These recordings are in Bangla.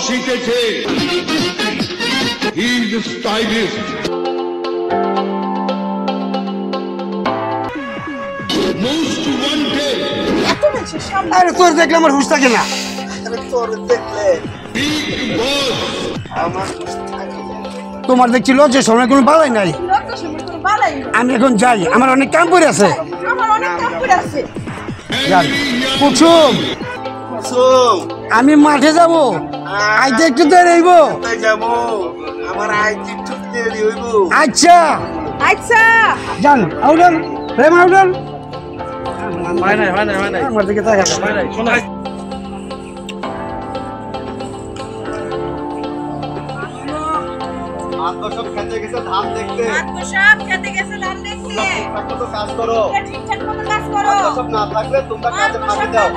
শিখেছে। He is stylist, most wanted. আরে তোর দেখলে আমার হুঁশ থাকে না। তোর দেখলে বিগ বস। আমার তোমার দেখছি লজ্জা সময় কোনো বালাই নাই। আমি এখন যাই, আমার অনেক কাম করে আছে। কুসুম, আমি মাঠে যাব, আইতে একটু দেরি হইব। যাবো, আমার আইতে একটু দেরি হইব। আচ্ছা আচ্ছা যান, আউডান প্রেম আউডান। হয় নাই আমার দিকে তাকা। শোনাই সব খেতে গেছে ধান দেখতে। সব খেতে গেছে ধান দেখতে। তো কাজ করো, ঠিকঠাক মতো কাজ করো। সব না থাকলে তোমরা কাজে ফাঁকি দাও।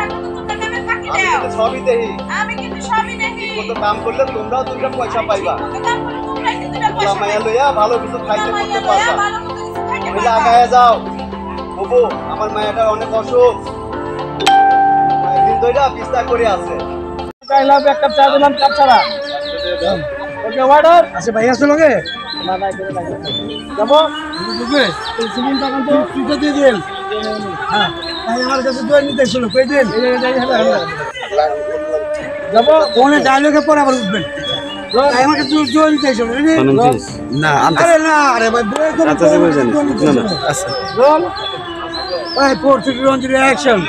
সবই দেখি, আমি কিন্তু সবই দেখি। কত কাম করলে তোমরাও দুটো পয়সা পাইবা। কাম করে তোমরাই কিন্তু পয়সা মাইয়া লইয়া ভালো কিছু খাইতে করতে পাইবা। পারবা। ভালো মতো কিছু খাইতে তুমি পারবা। লাগায় যাও। বাবু, আমার মায়াটার অনেক অসুখ, একদিন ধরে বিস্তার করে আছে। চাইলাম এক কাপ চা দিলাম, কাপ ছাড়া। ওকে ওয়ার্ডার আচ্ছা ভাই আসো লগে না না করে লাগে যাবো বুঝবে এই সিলিং তখন তো ফ্রিতে দিয়ে দিন। হ্যাঁ, তাই আমার কাছে দই নিতে ছিল, কই দিন। যাবো ফোনে ডায়লগে পরে আবার উঠবেন। তাই আমার কাছে দই নিতে ছিল। না আরে না, আরে ভাই বই করে আচ্ছা, যাবো জানি। না, না, আচ্ছা রোল ভাই 4 রঞ্জির অ্যাকশন।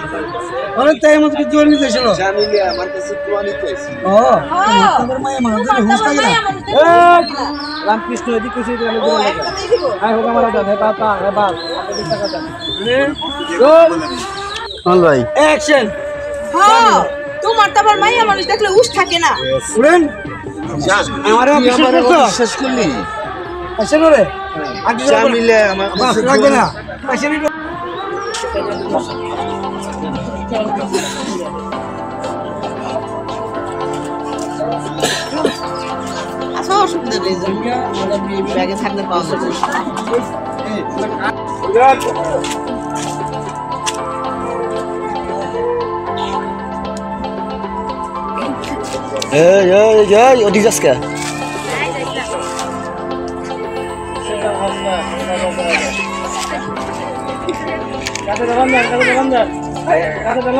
আরে তাই আমাকে কি দই নিতে ছিল। জানিলে আমার কাছে তোয়া নিতে আইছি। ও তোমার মায়া মানুষ হুঁশ থাকে না। রামকৃষ্ণ এদিকে কিছু দিলে বলে লাগে আই হোক আমার দাদা পাপা হে বাল আপনি টাকা দেন চল ভাই, অ্যাকশন। হ্যাঁ, তোমার তো আবার মাইয়া মানুষ দেখলে উস থাকে না। উড়েন আমারে বিশ্বাস করছো। শেষ করলি আচ্ছা রে আগে যাবো না। জানিলে আমার বাস কাছে লাগবে না। পয়সা নিব। আচ্ছা, অসুবিধা নেই। ব্যাগে থাকলে পাওয়া যাবে। ওদিক আজকে কাছে দেন কাছে দেন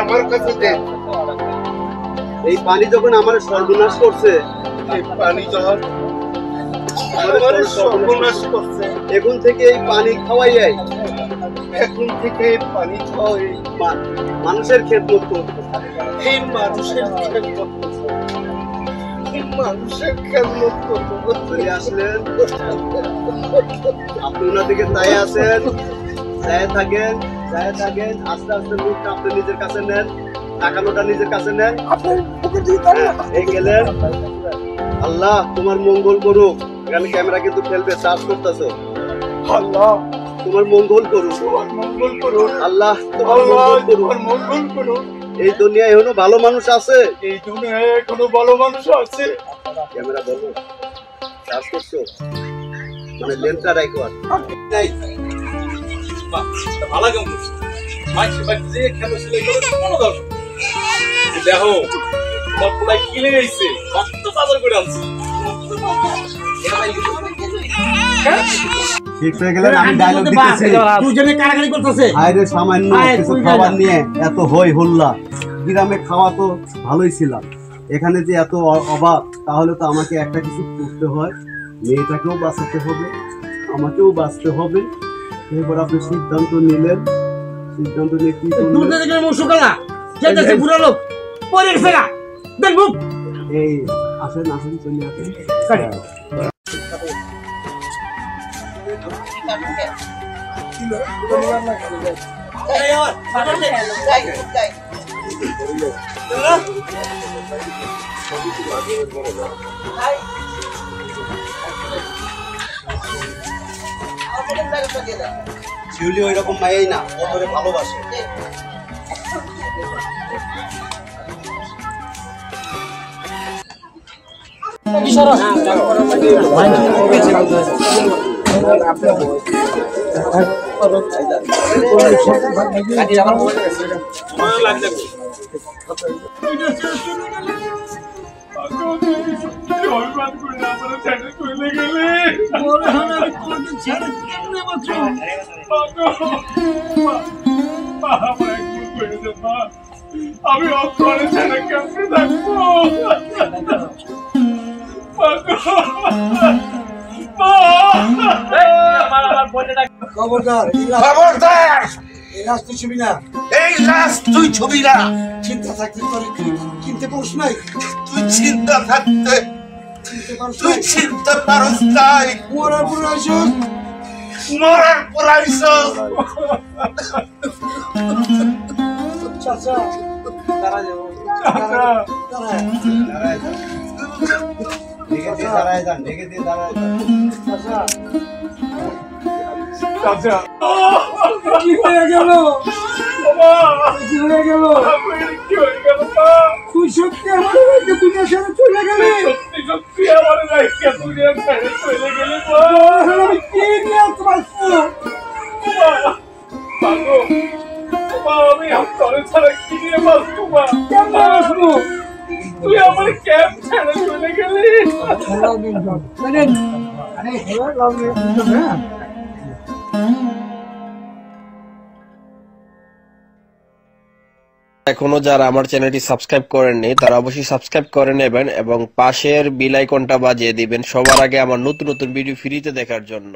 আমার কাছে দেন। এই পানি যখন আমার সর্বনাশ করছে, এই পানি যখন আমার সর্বনাশ করছে, এখন থেকে এই পানি খাওয়াই যায়। এখন থেকে এই পানি খাওয়াই মানুষের খেদমত করতে, এই মানুষের খেদমত করতে, এই মানুষের খেদমত করতে আসলেন। আপনি ওনার দিকে তাই আছেন, যায় থাকেন আস্তে আস্তে মুখটা আপনি নিজের কাছে নেন, টাকানোটা নিজের কাছে নেন। এই গেলেন। আল্লাহ তোমার মঙ্গল করুক। এখানে ক্যামেরা কিন্তু ফেলবে, চার্জ করতেছো। আল্লাহ তোমার মঙ্গল করুক, মঙ্গল করুন। আল্লাহ তোমার মঙ্গল করুন। এই দুনিয়ায় এখনো ভালো মানুষ আছে, এই দুনিয়ায় এখনো ভালো মানুষ আছে। ক্যামেরা বলো, চার্জ করছো মানে লেন্সটা রাখো। নাই ভালো কেমন যে খেলো ছিল কোনো দরকার দেখো তোমার পুরাই কিলে গেছে কত চাদর করে আনছি ঠিক হয়ে গেলেন। আমি ডায়লগ দিতেছি, দুজনে কারাকারি করতেছে। আরে সামান্য কিছু খাবার নিয়ে এত হই হল্লা। গ্রামে খাওয়া তো ভালোই ছিল, এখানে যে এত অভাব, তাহলে তো আমাকে একটা কিছু করতে হয়। মেয়েটাকেও বাঁচাতে হবে, আমাকেও বাঁচতে হবে। এবার আপনি সিদ্ধান্ত নিলেন, সিদ্ধান্ত নিয়ে কি এই আসেন চলে আসেন। শিউলি ওই রকম মায়াই না, ও তোরে ভালোবাসে। আমি অক্ষরে ছেড়ে কেমনে থাকবো? খবরদার খবরদার এই লাশ তুই ছবি না, এই লাশ তুই ছবি না। চিন্তা থাকতে তোর কিনতে পারস নাই, তুই চিন্তা থাকতে কিনতে পারস তুই নাই, চিন্তা পারস নাই। মরার পর আসুন মরার পর আইসস। চাচা দাঁড়া যাবো দাঁড়ায় ঢেকে দিয়ে দাঁড়ায় যান, ঢেকে দিয়ে দাঁড়ায় যান। চাচা কি হয়ে গেল, কি হয়ে গেল? তুই সত্যি আমার বাড়িতে দুনিয়া ছেড়ে চলে গেলি? এখন আমি কি নিয়ে বাঁচবো? কেমনে বাঁচবো? তুই আমার ক্যাম্প ছেড়ে চলে গেলি। এখনো যারা আমার চ্যানেলটি সাবস্ক্রাইব করেননি তারা অবশ্যই সাবস্ক্রাইব করে নেবেন এবং পাশের বেল আইকনটা বাজিয়ে দিবেন সবার আগে আমার নতুন নতুন ভিডিও ফ্রিতে দেখার জন্য।